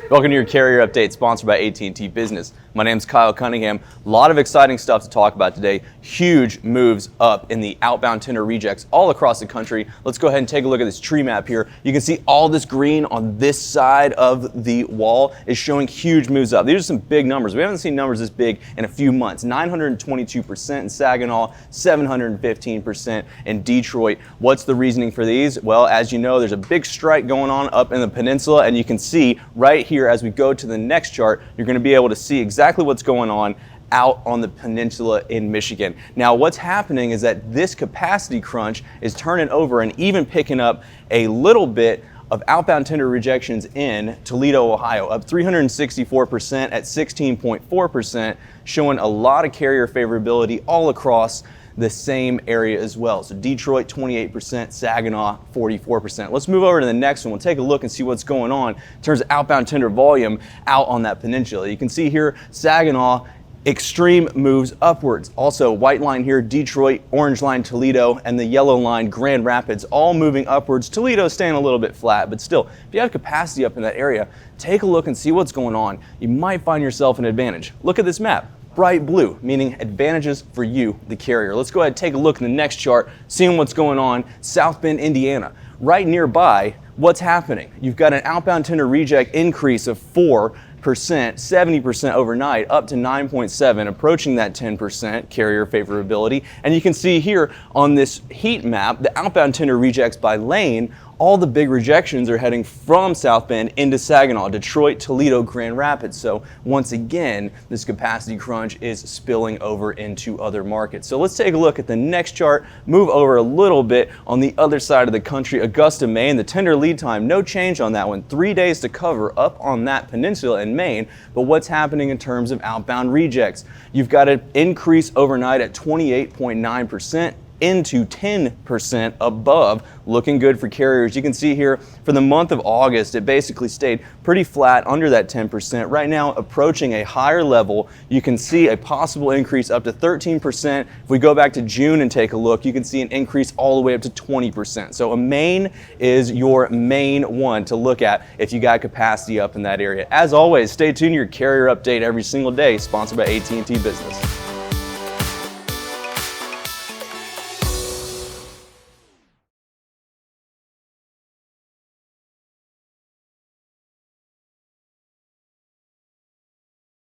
Welcome to your carrier update sponsored by AT&T Business. My name's Kyle Cunningham. A lot of exciting stuff to talk about today. Huge moves up in the outbound tender rejects all across the country. Let's go ahead and take a look at this tree map here. You can see all this green on this side of the wall is showing huge moves up. These are some big numbers. We haven't seen numbers this big in a few months. 922% in Saginaw, 715% in Detroit. What's the reasoning for these? Well, as you know, there's a big strike going on up in the peninsula, and you can see right here as we go to the next chart, you're going to be able to see exactly what's going on out on the peninsula in Michigan. Now, what's happening is that this capacity crunch is turning over and even picking up a little bit of outbound tender rejections in Toledo, Ohio, up 364% at 16.4%, showing a lot of carrier favorability all across the same area as well. So Detroit 28%, Saginaw 44%. Let's move over to the next one. We'll take a look and see what's going on in terms of outbound tender volume out on that peninsula. You can see here Saginaw, extreme moves upwards. Also white line here, Detroit, orange line, Toledo, and the yellow line, Grand Rapids, all moving upwards. Toledo staying a little bit flat, but still, if you have capacity up in that area, take a look and see what's going on. You might find yourself an advantage. Look at this map. Bright blue, meaning advantages for you, the carrier. Let's go ahead and take a look in the next chart, seeing what's going on. South Bend, Indiana. Right nearby, what's happening? You've got an outbound tender reject increase of 4%, 70% overnight, up to 9.7, approaching that 10% carrier favorability. And you can see here on this heat map, the outbound tender rejects by lane, all the big rejections are heading from South Bend into Saginaw, Detroit, Toledo, Grand Rapids. So once again, this capacity crunch is spilling over into other markets. So let's take a look at the next chart, move over a little bit on the other side of the country, Augusta, Maine. The tender lead time, no change on that one. 3 days to cover up on that peninsula in Maine. But what's happening in terms of outbound rejects? You've got an increase overnight at 28.9%. into 10% above, looking good for carriers. You can see here for the month of August, it basically stayed pretty flat under that 10%. Right now, approaching a higher level, you can see a possible increase up to 13%. If we go back to June and take a look, you can see an increase all the way up to 20%. So a Maine is your main one to look at if you got capacity up in that area. As always, stay tuned to your carrier update every single day, sponsored by AT&T Business.